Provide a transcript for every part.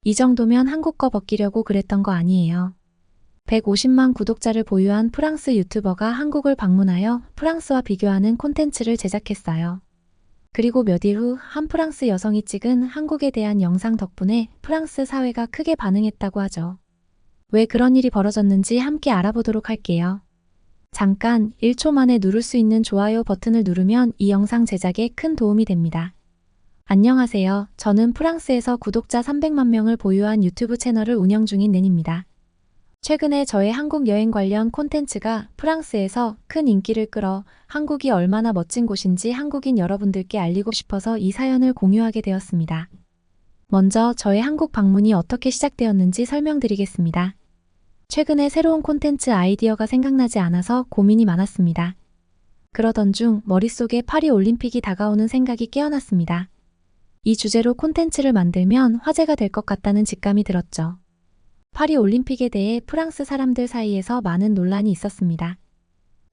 이 정도면 한국 거 벗기려고 그랬던 거 아니에요. 150만 구독자를 보유한 프랑스 유튜버가 한국을 방문하여 프랑스와 비교하는 콘텐츠를 제작했어요. 그리고 몇 일 후 한 프랑스 여성이 찍은 한국에 대한 영상 덕분에 프랑스 사회가 크게 반응했다고 하죠. 왜 그런 일이 벌어졌는지 함께 알아보도록 할게요. 잠깐 1초 만에 누를 수 있는 좋아요 버튼을 누르면 이 영상 제작에 큰 도움이 됩니다. 안녕하세요. 저는 프랑스에서 구독자 300만 명을 보유한 유튜브 채널을 운영 중인 낸입니다. 최근에 저의 한국 여행 관련 콘텐츠가 프랑스에서 큰 인기를 끌어 한국이 얼마나 멋진 곳인지 한국인 여러분들께 알리고 싶어서 이 사연을 공유하게 되었습니다. 먼저 저의 한국 방문이 어떻게 시작되었는지 설명드리겠습니다. 최근에 새로운 콘텐츠 아이디어가 생각나지 않아서 고민이 많았습니다. 그러던 중 머릿속에 파리 올림픽이 다가오는 생각이 깨어났습니다. 이 주제로 콘텐츠를 만들면 화제가 될 것 같다는 직감이 들었죠. 파리 올림픽에 대해 프랑스 사람들 사이에서 많은 논란이 있었습니다.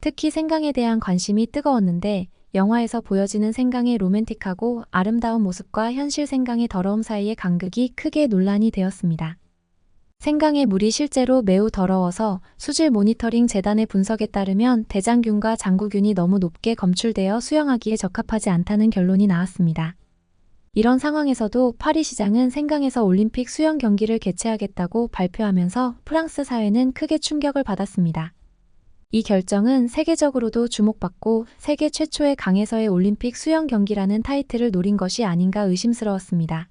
특히 생강에 대한 관심이 뜨거웠는데 영화에서 보여지는 생강의 로맨틱하고 아름다운 모습과 현실 생강의 더러움 사이의 간극이 크게 논란이 되었습니다. 생강의 물이 실제로 매우 더러워서 수질 모니터링 재단의 분석에 따르면 대장균과 장구균이 너무 높게 검출되어 수영하기에 적합하지 않다는 결론이 나왔습니다. 이런 상황에서도 파리 시장은 생강에서 올림픽 수영 경기를 개최하겠다고 발표하면서 프랑스 사회는 크게 충격을 받았습니다. 이 결정은 세계적으로도 주목받고 세계 최초의 강에서의 올림픽 수영 경기라는 타이틀을 노린 것이 아닌가 의심스러웠습니다.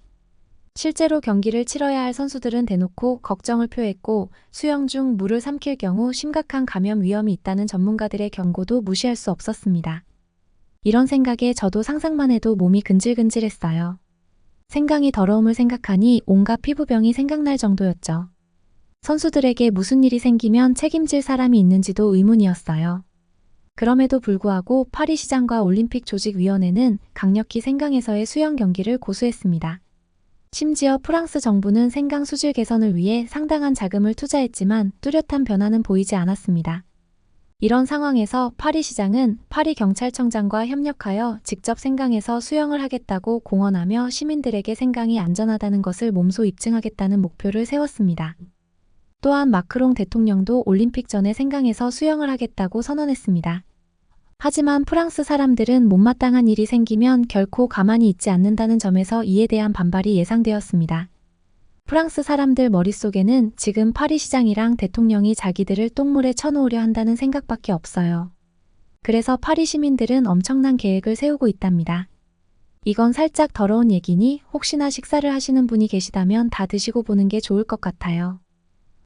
실제로 경기를 치러야 할 선수들은 대놓고 걱정을 표했고 수영 중 물을 삼킬 경우 심각한 감염 위험이 있다는 전문가들의 경고도 무시할 수 없었습니다. 이런 생각에 저도 상상만 해도 몸이 근질근질했어요. 생강이 더러움을 생각하니 온갖 피부병이 생각날 정도였죠. 선수들에게 무슨 일이 생기면 책임질 사람이 있는지도 의문이었어요. 그럼에도 불구하고 파리 시장과 올림픽 조직위원회는 강력히 생강에서의 수영 경기를 고수했습니다. 심지어 프랑스 정부는 생강 수질 개선을 위해 상당한 자금을 투자했지만 뚜렷한 변화는 보이지 않았습니다. 이런 상황에서 파리 시장은 파리 경찰청장과 협력하여 직접 생강에서 수영을 하겠다고 공언하며 시민들에게 생강이 안전하다는 것을 몸소 입증하겠다는 목표를 세웠습니다. 또한 마크롱 대통령도 올림픽 전에 생강에서 수영을 하겠다고 선언했습니다. 하지만 프랑스 사람들은 못마땅한 일이 생기면 결코 가만히 있지 않는다는 점에서 이에 대한 반발이 예상되었습니다. 프랑스 사람들 머릿속에는 지금 파리 시장이랑 대통령이 자기들을 똥물에 쳐놓으려 한다는 생각밖에 없어요. 그래서 파리 시민들은 엄청난 계획을 세우고 있답니다. 이건 살짝 더러운 얘기니 혹시나 식사를 하시는 분이 계시다면 다 드시고 보는 게 좋을 것 같아요.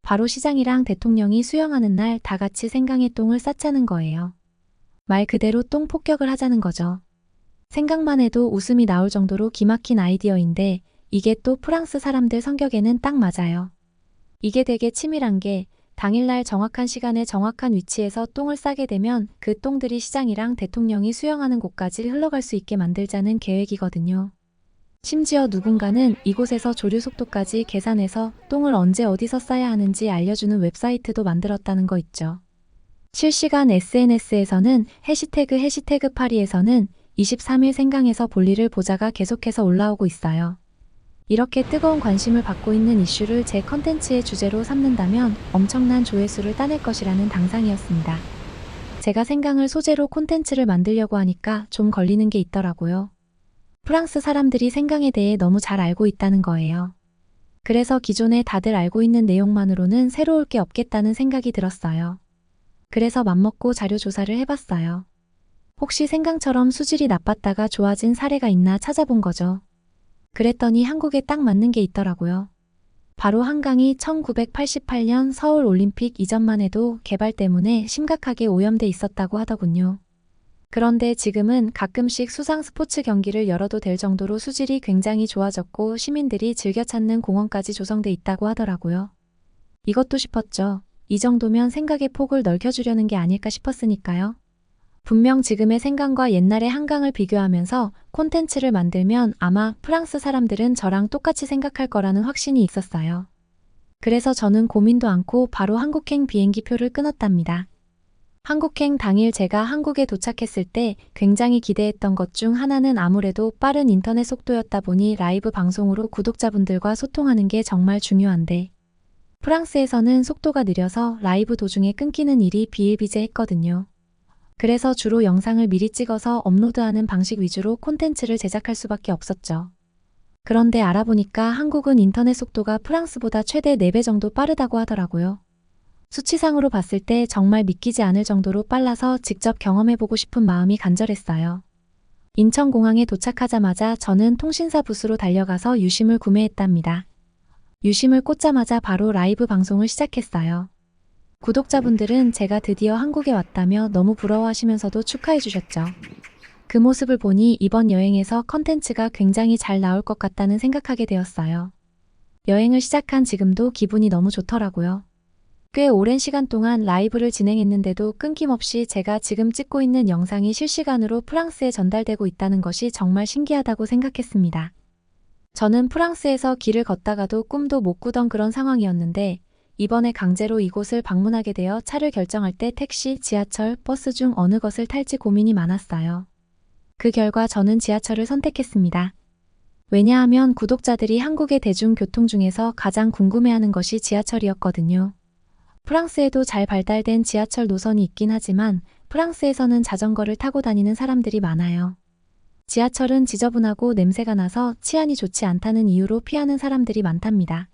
바로 시장이랑 대통령이 수영하는 날 다 같이 생강에 똥을 싸차는 거예요. 말 그대로 똥 폭격을 하자는 거죠. 생각만 해도 웃음이 나올 정도로 기막힌 아이디어인데 이게 또 프랑스 사람들 성격에는 딱 맞아요. 이게 되게 치밀한 게 당일날 정확한 시간에 정확한 위치에서 똥을 싸게 되면 그 똥들이 시장이랑 대통령이 수영하는 곳까지 흘러갈 수 있게 만들자는 계획이거든요. 심지어 누군가는 이곳에서 조류 속도까지 계산해서 똥을 언제 어디서 싸야 하는지 알려주는 웹사이트도 만들었다는 거 있죠. 실시간 SNS에서는 해시태그 파리에서는 23일 생강에서 볼일을 보자가 계속해서 올라오고 있어요. 이렇게 뜨거운 관심을 받고 있는 이슈를 제 컨텐츠의 주제로 삼는다면 엄청난 조회수를 따낼 것이라는 당상이었습니다. 제가 생강을 소재로 콘텐츠를 만들려고 하니까 좀 걸리는 게 있더라고요. 프랑스 사람들이 생강에 대해 너무 잘 알고 있다는 거예요. 그래서 기존에 다들 알고 있는 내용만으로는 새로울 게 없겠다는 생각이 들었어요. 그래서 맘먹고 자료 조사를 해봤어요. 혹시 생강처럼 수질이 나빴다가 좋아진 사례가 있나 찾아본 거죠. 그랬더니 한국에 딱 맞는 게 있더라고요. 바로 한강이 1988년 서울 올림픽 이전만 해도 개발 때문에 심각하게 오염돼 있었다고 하더군요. 그런데 지금은 가끔씩 수상 스포츠 경기를 열어도 될 정도로 수질이 굉장히 좋아졌고 시민들이 즐겨 찾는 공원까지 조성돼 있다고 하더라고요. 이것도 싶었죠. 이 정도면 생각의 폭을 넓혀주려는 게 아닐까 싶었으니까요. 분명 지금의 생강과 옛날의 한강을 비교하면서 콘텐츠를 만들면 아마 프랑스 사람들은 저랑 똑같이 생각할 거라는 확신이 있었어요. 그래서 저는 고민도 않고 바로 한국행 비행기 표를 끊었답니다. 한국행 당일 제가 한국에 도착했을 때 굉장히 기대했던 것 중 하나는 아무래도 빠른 인터넷 속도였다 보니 라이브 방송으로 구독자분들과 소통하는 게 정말 중요한데 프랑스에서는 속도가 느려서 라이브 도중에 끊기는 일이 비일비재했거든요. 그래서 주로 영상을 미리 찍어서 업로드하는 방식 위주로 콘텐츠를 제작할 수밖에 없었죠. 그런데 알아보니까 한국은 인터넷 속도가 프랑스보다 최대 4배 정도 빠르다고 하더라고요. 수치상으로 봤을 때 정말 믿기지 않을 정도로 빨라서 직접 경험해보고 싶은 마음이 간절했어요. 인천공항에 도착하자마자 저는 통신사 부스로 달려가서 유심을 구매했답니다. 유심을 꽂자마자 바로 라이브 방송을 시작했어요. 구독자분들은 제가 드디어 한국에 왔다며 너무 부러워하시면서도 축하해주셨죠. 그 모습을 보니 이번 여행에서 컨텐츠가 굉장히 잘 나올 것 같다는 생각하게 되었어요. 여행을 시작한 지금도 기분이 너무 좋더라고요. 꽤 오랜 시간 동안 라이브를 진행했는데도 끊김없이 제가 지금 찍고 있는 영상이 실시간으로 프랑스에 전달되고 있다는 것이 정말 신기하다고 생각했습니다. 저는 프랑스에서 길을 걷다가도 꿈도 못 꾸던 그런 상황이었는데 이번에 강제로 이곳을 방문하게 되어 차를 결정할 때 택시, 지하철, 버스 중 어느 것을 탈지 고민이 많았어요. 그 결과 저는 지하철을 선택했습니다. 왜냐하면 구독자들이 한국의 대중교통 중에서 가장 궁금해하는 것이 지하철이었거든요. 프랑스에도 잘 발달된 지하철 노선이 있긴 하지만 프랑스에서는 자전거를 타고 다니는 사람들이 많아요. 지하철은 지저분하고 냄새가 나서 치안이 좋지 않다는 이유로 피하는 사람들이 많답니다.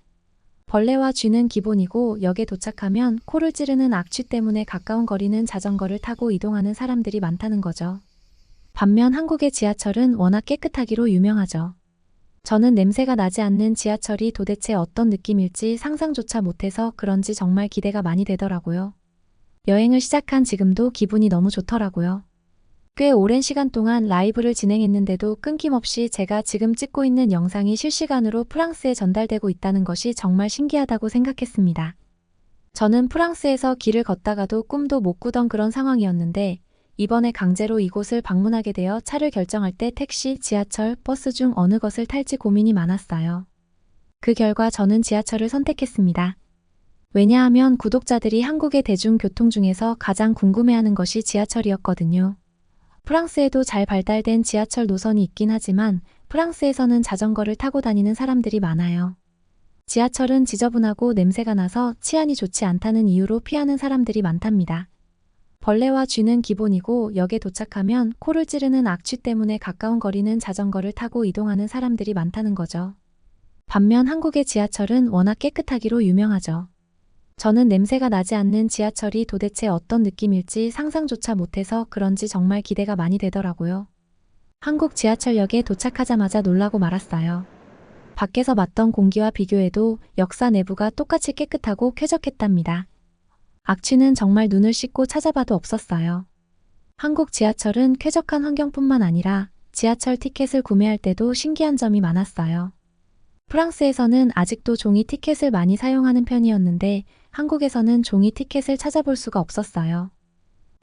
벌레와 쥐는 기본이고 역에 도착하면 코를 찌르는 악취 때문에 가까운 거리는 자전거를 타고 이동하는 사람들이 많다는 거죠. 반면 한국의 지하철은 워낙 깨끗하기로 유명하죠. 저는 냄새가 나지 않는 지하철이 도대체 어떤 느낌일지 상상조차 못해서 그런지 정말 기대가 많이 되더라고요. 여행을 시작한 지금도 기분이 너무 좋더라고요. 꽤 오랜 시간 동안 라이브를 진행했는데도 끊김없이 제가 지금 찍고 있는 영상이 실시간으로 프랑스에 전달되고 있다는 것이 정말 신기하다고 생각했습니다. 저는 프랑스에서 길을 걷다가도 꿈도 못 꾸던 그런 상황이었는데 이번에 강제로 이곳을 방문하게 되어 차를 결정할 때 택시, 지하철, 버스 중 어느 것을 탈지 고민이 많았어요. 그 결과 저는 지하철을 선택했습니다. 왜냐하면 구독자들이 한국의 대중교통 중에서 가장 궁금해하는 것이 지하철이었거든요. 프랑스에도 잘 발달된 지하철 노선이 있긴 하지만 프랑스에서는 자전거를 타고 다니는 사람들이 많아요. 지하철은 지저분하고 냄새가 나서 치안이 좋지 않다는 이유로 피하는 사람들이 많답니다. 벌레와 쥐는 기본이고 역에 도착하면 코를 찌르는 악취 때문에 가까운 거리는 자전거를 타고 이동하는 사람들이 많다는 거죠. 반면 한국의 지하철은 워낙 깨끗하기로 유명하죠. 저는 냄새가 나지 않는 지하철이 도대체 어떤 느낌일지 상상조차 못해서 그런지 정말 기대가 많이 되더라고요. 한국 지하철역에 도착하자마자 놀라고 말았어요. 밖에서 맡던 공기와 비교해도 역사 내부가 똑같이 깨끗하고 쾌적했답니다. 악취는 정말 눈을 씻고 찾아봐도 없었어요. 한국 지하철은 쾌적한 환경뿐만 아니라 지하철 티켓을 구매할 때도 신기한 점이 많았어요. 프랑스에서는 아직도 종이 티켓을 많이 사용하는 편이었는데 한국에서는 종이 티켓을 찾아볼 수가 없었어요.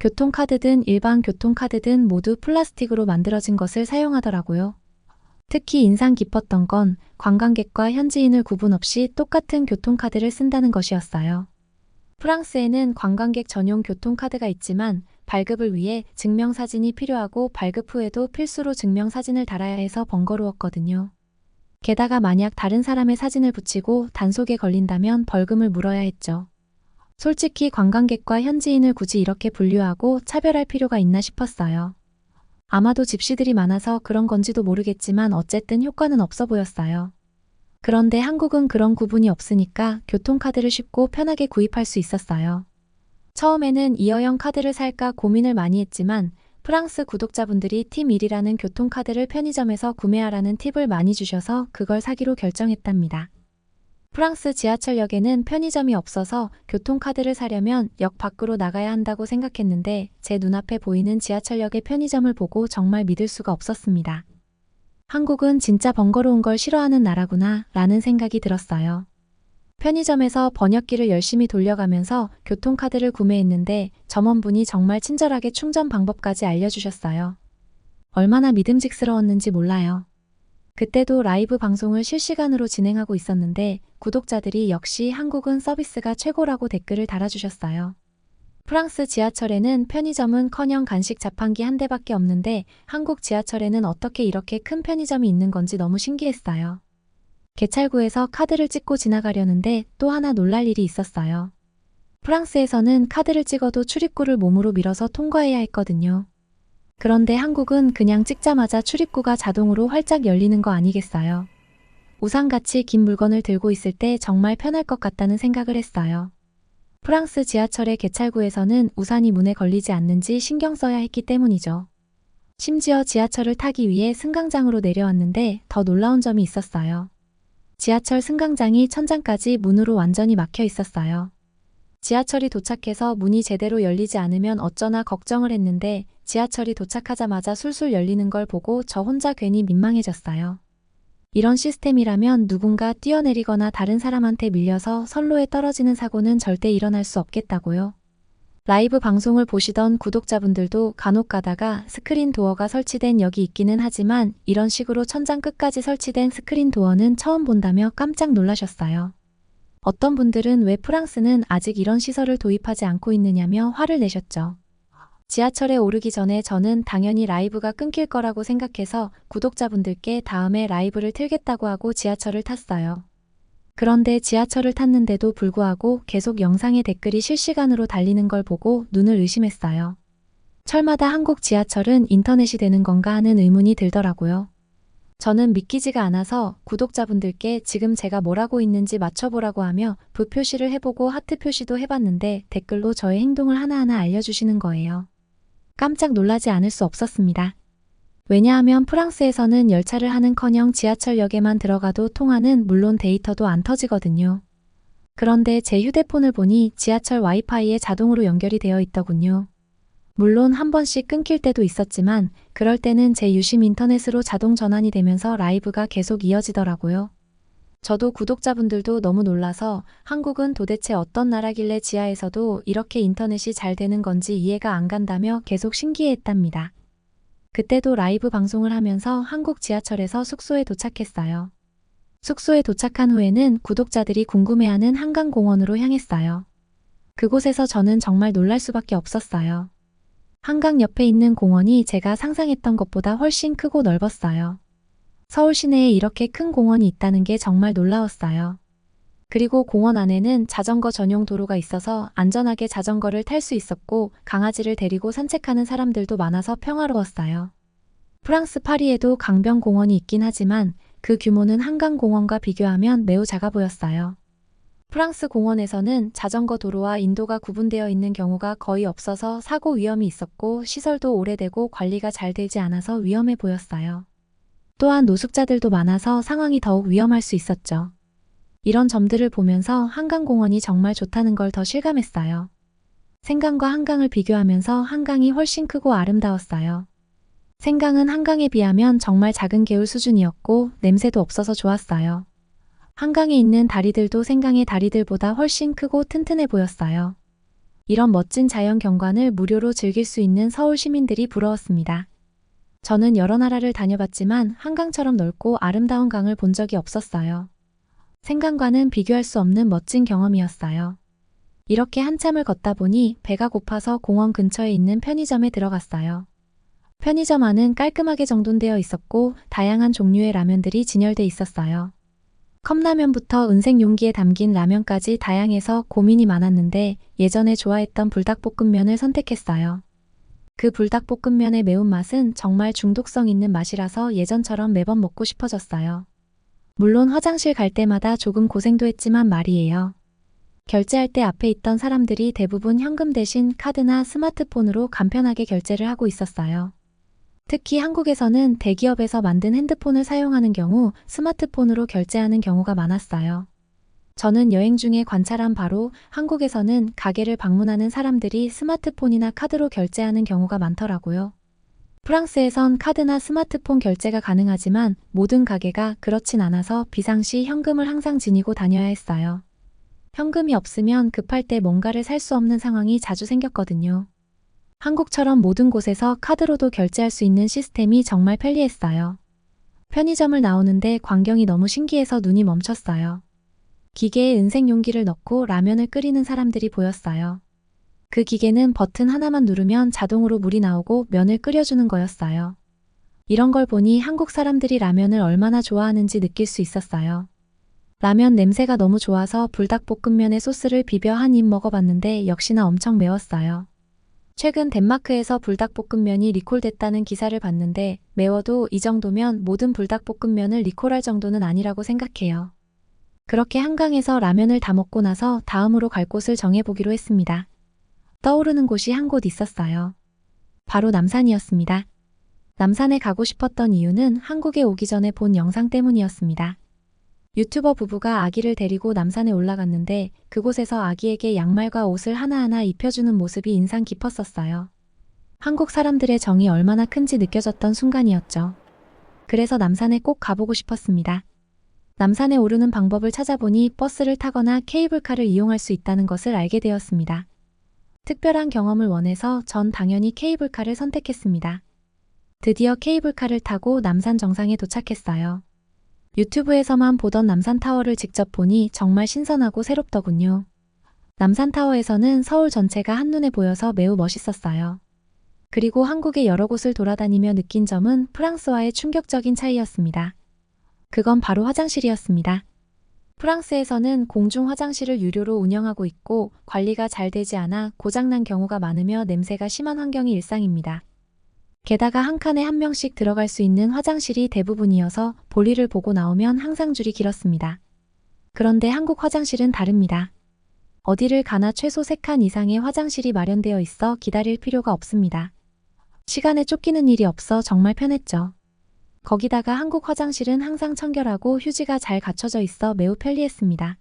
교통카드든 일반 교통카드든 모두 플라스틱으로 만들어진 것을 사용하더라고요. 특히 인상 깊었던 건 관광객과 현지인을 구분 없이 똑같은 교통카드를 쓴다는 것이었어요. 프랑스에는 관광객 전용 교통카드가 있지만 발급을 위해 증명사진이 필요하고 발급 후에도 필수로 증명사진을 달아야 해서 번거로웠거든요. 게다가 만약 다른 사람의 사진을 붙이고 단속에 걸린다면 벌금을 물어야 했죠. 솔직히 관광객과 현지인을 굳이 이렇게 분류하고 차별할 필요가 있나 싶었어요. 아마도 집시들이 많아서 그런 건지도 모르겠지만 어쨌든 효과는 없어 보였어요. 그런데 한국은 그런 구분이 없으니까 교통카드를 쉽고 편하게 구입할 수 있었어요. 처음에는 이어형 카드를 살까 고민을 많이 했지만 프랑스 구독자분들이 팀1이라는 교통카드를 편의점에서 구매하라는 팁을 많이 주셔서 그걸 사기로 결정했답니다. 프랑스 지하철역에는 편의점이 없어서 교통카드를 사려면 역 밖으로 나가야 한다고 생각했는데 제 눈앞에 보이는 지하철역의 편의점을 보고 정말 믿을 수가 없었습니다. 한국은 진짜 번거로운 걸 싫어하는 나라구나 라는 생각이 들었어요. 편의점에서 번역기를 열심히 돌려가면서 교통카드를 구매했는데 점원분이 정말 친절하게 충전 방법까지 알려주셨어요. 얼마나 믿음직스러웠는지 몰라요. 그때도 라이브 방송을 실시간으로 진행하고 있었는데 구독자들이 역시 한국은 서비스가 최고라고 댓글을 달아주셨어요. 프랑스 지하철에는 편의점은커녕 간식 자판기 한 대밖에 없는데 한국 지하철에는 어떻게 이렇게 큰 편의점이 있는 건지 너무 신기했어요. 개찰구에서 카드를 찍고 지나가려는데 또 하나 놀랄 일이 있었어요. 프랑스에서는 카드를 찍어도 출입구를 몸으로 밀어서 통과해야 했거든요. 그런데 한국은 그냥 찍자마자 출입구가 자동으로 활짝 열리는 거 아니겠어요? 우산같이 긴 물건을 들고 있을 때 정말 편할 것 같다는 생각을 했어요. 프랑스 지하철의 개찰구에서는 우산이 문에 걸리지 않는지 신경 써야 했기 때문이죠. 심지어 지하철을 타기 위해 승강장으로 내려왔는데 더 놀라운 점이 있었어요. 지하철 승강장이 천장까지 문으로 완전히 막혀 있었어요. 지하철이 도착해서 문이 제대로 열리지 않으면 어쩌나 걱정을 했는데 지하철이 도착하자마자 술술 열리는 걸 보고 저 혼자 괜히 민망해졌어요. 이런 시스템이라면 누군가 뛰어내리거나 다른 사람한테 밀려서 선로에 떨어지는 사고는 절대 일어날 수 없겠다고요. 라이브 방송을 보시던 구독자분들도 간혹 가다가 스크린 도어가 설치된 역이 있기는 하지만 이런 식으로 천장 끝까지 설치된 스크린 도어는 처음 본다며 깜짝 놀라셨어요. 어떤 분들은 왜 프랑스는 아직 이런 시설을 도입하지 않고 있느냐며 화를 내셨죠. 지하철에 오르기 전에 저는 당연히 라이브가 끊길 거라고 생각해서 구독자분들께 다음에 라이브를 틀겠다고 하고 지하철을 탔어요. 그런데 지하철을 탔는데도 불구하고 계속 영상의 댓글이 실시간으로 달리는 걸 보고 눈을 의심했어요. 철마다 한국 지하철은 인터넷이 되는 건가 하는 의문이 들더라고요. 저는 믿기지가 않아서 구독자분들께 지금 제가 뭘 하고 있는지 맞춰보라고 하며 부 표시를 해보고 하트 표시도 해봤는데 댓글로 저의 행동을 하나하나 알려주시는 거예요. 깜짝 놀라지 않을 수 없었습니다. 왜냐하면 프랑스에서는 열차를 하는커녕 지하철역에만 들어가도 통화는 물론 데이터도 안 터지거든요. 그런데 제 휴대폰을 보니 지하철 와이파이에 자동으로 연결이 되어 있더군요. 물론 한 번씩 끊길 때도 있었지만 그럴 때는 제 유심 인터넷으로 자동 전환이 되면서 라이브가 계속 이어지더라고요. 저도 구독자분들도 너무 놀라서 한국은 도대체 어떤 나라길래 지하에서도 이렇게 인터넷이 잘 되는 건지 이해가 안 간다며 계속 신기해했답니다. 그때도 라이브 방송을 하면서 한국 지하철에서 숙소에 도착했어요. 숙소에 도착한 후에는 구독자들이 궁금해하는 한강공원으로 향했어요. 그곳에서 저는 정말 놀랄 수밖에 없었어요. 한강 옆에 있는 공원이 제가 상상했던 것보다 훨씬 크고 넓었어요. 서울 시내에 이렇게 큰 공원이 있다는 게 정말 놀라웠어요. 그리고 공원 안에는 자전거 전용 도로가 있어서 안전하게 자전거를 탈 수 있었고 강아지를 데리고 산책하는 사람들도 많아서 평화로웠어요. 프랑스 파리에도 강변공원이 있긴 하지만 그 규모는 한강공원과 비교하면 매우 작아 보였어요. 프랑스 공원에서는 자전거 도로와 인도가 구분되어 있는 경우가 거의 없어서 사고 위험이 있었고 시설도 오래되고 관리가 잘 되지 않아서 위험해 보였어요. 또한 노숙자들도 많아서 상황이 더욱 위험할 수 있었죠. 이런 점들을 보면서 한강공원이 정말 좋다는 걸 더 실감했어요. 생강과 한강을 비교하면서 한강이 훨씬 크고 아름다웠어요. 생강은 한강에 비하면 정말 작은 개울 수준이었고 냄새도 없어서 좋았어요. 한강에 있는 다리들도 생강의 다리들보다 훨씬 크고 튼튼해 보였어요. 이런 멋진 자연 경관을 무료로 즐길 수 있는 서울 시민들이 부러웠습니다. 저는 여러 나라를 다녀봤지만 한강처럼 넓고 아름다운 강을 본 적이 없었어요. 생강과는 비교할 수 없는 멋진 경험이었어요. 이렇게 한참을 걷다 보니 배가 고파서 공원 근처에 있는 편의점에 들어갔어요. 편의점 안은 깔끔하게 정돈되어 있었고 다양한 종류의 라면들이 진열돼 있었어요. 컵라면부터 은색 용기에 담긴 라면까지 다양해서 고민이 많았는데 예전에 좋아했던 불닭볶음면을 선택했어요. 그 불닭볶음면의 매운맛은 정말 중독성 있는 맛이라서 예전처럼 매번 먹고 싶어졌어요. 물론 화장실 갈 때마다 조금 고생도 했지만 말이에요. 결제할 때 앞에 있던 사람들이 대부분 현금 대신 카드나 스마트폰으로 간편하게 결제를 하고 있었어요. 특히 한국에서는 대기업에서 만든 핸드폰을 사용하는 경우 스마트폰으로 결제하는 경우가 많았어요. 저는 여행 중에 관찰한 바로 한국에서는 가게를 방문하는 사람들이 스마트폰이나 카드로 결제하는 경우가 많더라고요. 프랑스에선 카드나 스마트폰 결제가 가능하지만 모든 가게가 그렇진 않아서 비상시 현금을 항상 지니고 다녀야 했어요. 현금이 없으면 급할 때 뭔가를 살 수 없는 상황이 자주 생겼거든요. 한국처럼 모든 곳에서 카드로도 결제할 수 있는 시스템이 정말 편리했어요. 편의점을 나오는데 광경이 너무 신기해서 눈이 멈췄어요. 기계에 은색 용기를 넣고 라면을 끓이는 사람들이 보였어요. 그 기계는 버튼 하나만 누르면 자동으로 물이 나오고 면을 끓여주는 거였어요. 이런 걸 보니 한국 사람들이 라면을 얼마나 좋아하는지 느낄 수 있었어요. 라면 냄새가 너무 좋아서 불닭볶음면에 소스를 비벼 한 입 먹어봤는데 역시나 엄청 매웠어요. 최근 덴마크에서 불닭볶음면이 리콜됐다는 기사를 봤는데 매워도 이 정도면 모든 불닭볶음면을 리콜할 정도는 아니라고 생각해요. 그렇게 한강에서 라면을 다 먹고 나서 다음으로 갈 곳을 정해보기로 했습니다. 떠오르는 곳이 한 곳 있었어요. 바로 남산이었습니다. 남산에 가고 싶었던 이유는 한국에 오기 전에 본 영상 때문이었습니다. 유튜버 부부가 아기를 데리고 남산에 올라갔는데 그곳에서 아기에게 양말과 옷을 하나하나 입혀주는 모습이 인상 깊었었어요. 한국 사람들의 정이 얼마나 큰지 느껴졌던 순간이었죠. 그래서 남산에 꼭 가보고 싶었습니다. 남산에 오르는 방법을 찾아보니 버스를 타거나 케이블카를 이용할 수 있다는 것을 알게 되었습니다. 특별한 경험을 원해서 전 당연히 케이블카를 선택했습니다. 드디어 케이블카를 타고 남산 정상에 도착했어요. 유튜브에서만 보던 남산타워를 직접 보니 정말 신선하고 새롭더군요. 남산타워에서는 서울 전체가 한눈에 보여서 매우 멋있었어요. 그리고 한국의 여러 곳을 돌아다니며 느낀 점은 프랑스와의 충격적인 차이였습니다. 그건 바로 화장실이었습니다. 프랑스에서는 공중 화장실을 유료로 운영하고 있고 관리가 잘 되지 않아 고장난 경우가 많으며 냄새가 심한 환경이 일상입니다. 게다가 한 칸에 한 명씩 들어갈 수 있는 화장실이 대부분이어서 볼일을 보고 나오면 항상 줄이 길었습니다. 그런데 한국 화장실은 다릅니다. 어디를 가나 최소 3칸 이상의 화장실이 마련되어 있어 기다릴 필요가 없습니다. 시간에 쫓기는 일이 없어 정말 편했죠. 거기다가 한국 화장실은 항상 청결하고 휴지가 잘 갖춰져 있어 매우 편리했습니다.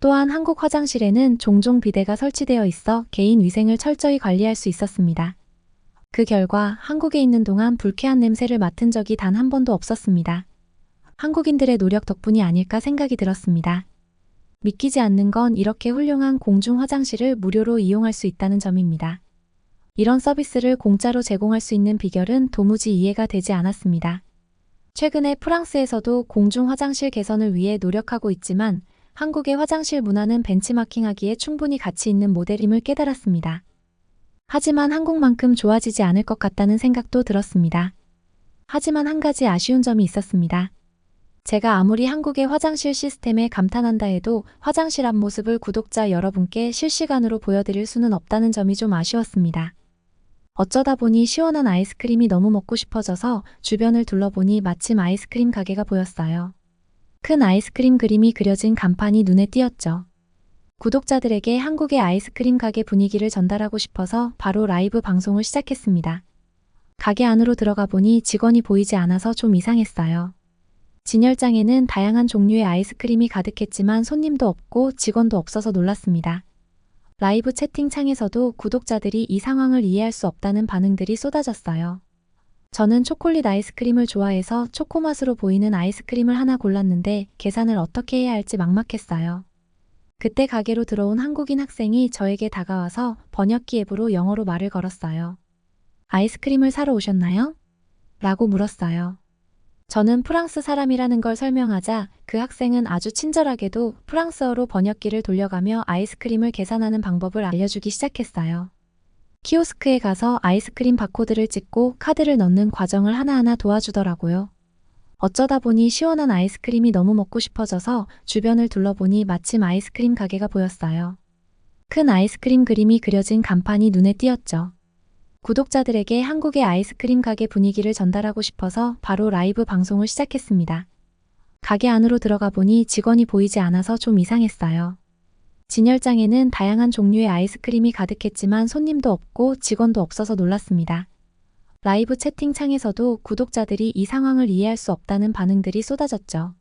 또한 한국 화장실에는 종종 비데가 설치되어 있어 개인 위생을 철저히 관리할 수 있었습니다. 그 결과 한국에 있는 동안 불쾌한 냄새를 맡은 적이 단 한 번도 없었습니다. 한국인들의 노력 덕분이 아닐까 생각이 들었습니다. 믿기지 않는 건 이렇게 훌륭한 공중 화장실을 무료로 이용할 수 있다는 점입니다. 이런 서비스를 공짜로 제공할 수 있는 비결은 도무지 이해가 되지 않았습니다. 최근에 프랑스에서도 공중 화장실 개선을 위해 노력하고 있지만 한국의 화장실 문화는 벤치마킹하기에 충분히 가치 있는 모델임을 깨달았습니다. 하지만 한국만큼 좋아지지 않을 것 같다는 생각도 들었습니다. 하지만 한 가지 아쉬운 점이 있었습니다. 제가 아무리 한국의 화장실 시스템에 감탄한다 해도 화장실 앞모습을 구독자 여러분께 실시간으로 보여드릴 수는 없다는 점이 좀 아쉬웠습니다. 어쩌다 보니 시원한 아이스크림이 너무 먹고 싶어져서 주변을 둘러보니 마침 아이스크림 가게가 보였어요. 큰 아이스크림 그림이 그려진 간판이 눈에 띄었죠. 구독자들에게 한국의 아이스크림 가게 분위기를 전달하고 싶어서 바로 라이브 방송을 시작했습니다. 가게 안으로 들어가 보니 직원이 보이지 않아서 좀 이상했어요. 진열장에는 다양한 종류의 아이스크림이 가득했지만 손님도 없고 직원도 없어서 놀랐습니다. 라이브 채팅창에서도 구독자들이 이 상황을 이해할 수 없다는 반응들이 쏟아졌어요. 저는 초콜릿 아이스크림을 좋아해서 초코맛으로 보이는 아이스크림을 하나 골랐는데 계산을 어떻게 해야 할지 막막했어요. 그때 가게로 들어온 한국인 학생이 저에게 다가와서 번역기 앱으로 영어로 말을 걸었어요. 아이스크림을 사러 오셨나요? 라고 물었어요. 저는 프랑스 사람이라는 걸 설명하자 그 학생은 아주 친절하게도 프랑스어로 번역기를 돌려가며 아이스크림을 계산하는 방법을 알려주기 시작했어요. 키오스크에 가서 아이스크림 바코드를 찍고 카드를 넣는 과정을 하나하나 도와주더라고요. 어쩌다 보니 시원한 아이스크림이 너무 먹고 싶어져서 주변을 둘러보니 마침 아이스크림 가게가 보였어요. 큰 아이스크림 그림이 그려진 간판이 눈에 띄었죠. 구독자들에게 한국의 아이스크림 가게 분위기를 전달하고 싶어서 바로 라이브 방송을 시작했습니다. 가게 안으로 들어가 보니 직원이 보이지 않아서 좀 이상했어요. 진열장에는 다양한 종류의 아이스크림이 가득했지만 손님도 없고 직원도 없어서 놀랐습니다. 라이브 채팅창에서도 구독자들이 이 상황을 이해할 수 없다는 반응들이 쏟아졌죠.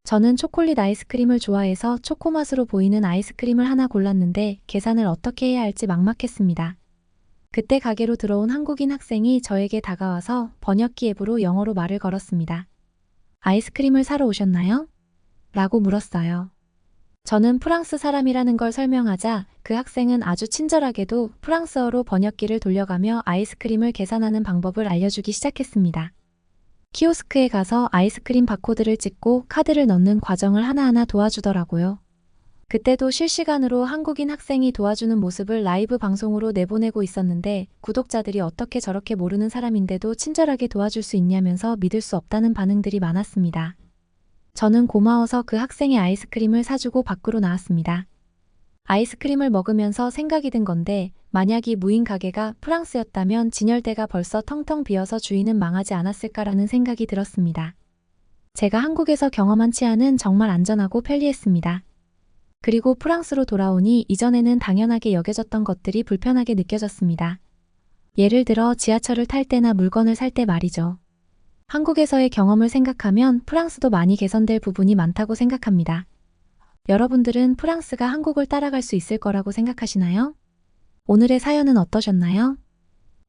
저는 초콜릿 아이스크림을 좋아해서 초코맛으로 보이는 아이스크림을 하나 골랐는데 계산을 어떻게 해야 할지 막막했습니다. 그때 가게로 들어온 한국인 학생이 저에게 다가와서 번역기 앱으로 영어로 말을 걸었습니다. 아이스크림을 사러 오셨나요? 라고 물었어요. 저는 프랑스 사람이라는 걸 설명하자 그 학생은 아주 친절하게도 프랑스어로 번역기를 돌려가며 아이스크림을 계산하는 방법을 알려주기 시작했습니다. 키오스크에 가서 아이스크림 바코드를 찍고 카드를 넣는 과정을 하나하나 도와주더라고요. 그때도 실시간으로 한국인 학생이 도와주는 모습을 라이브 방송으로 내보내고 있었는데 구독자들이 어떻게 저렇게 모르는 사람인데도 친절하게 도와줄 수 있냐면서 믿을 수 없다는 반응들이 많았습니다. 저는 고마워서 그 학생의 아이스크림을 사주고 밖으로 나왔습니다. 아이스크림을 먹으면서 생각이 든 건데 만약 이 무인 가게가 프랑스였다면 진열대가 벌써 텅텅 비어서 주인은 망하지 않았을까라는 생각이 들었습니다. 제가 한국에서 경험한 치안은 정말 안전하고 편리했습니다. 그리고 프랑스로 돌아오니 이전에는 당연하게 여겨졌던 것들이 불편하게 느껴졌습니다. 예를 들어 지하철을 탈 때나 물건을 살 때 말이죠. 한국에서의 경험을 생각하면 프랑스도 많이 개선될 부분이 많다고 생각합니다. 여러분들은 프랑스가 한국을 따라갈 수 있을 거라고 생각하시나요? 오늘의 사연은 어떠셨나요?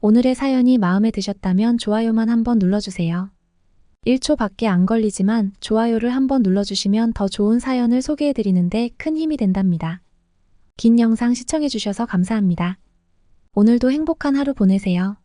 오늘의 사연이 마음에 드셨다면 좋아요만 한번 눌러주세요. 1초밖에 안 걸리지만 좋아요를 한번 눌러주시면 더 좋은 사연을 소개해드리는데 큰 힘이 된답니다. 긴 영상 시청해주셔서 감사합니다. 오늘도 행복한 하루 보내세요.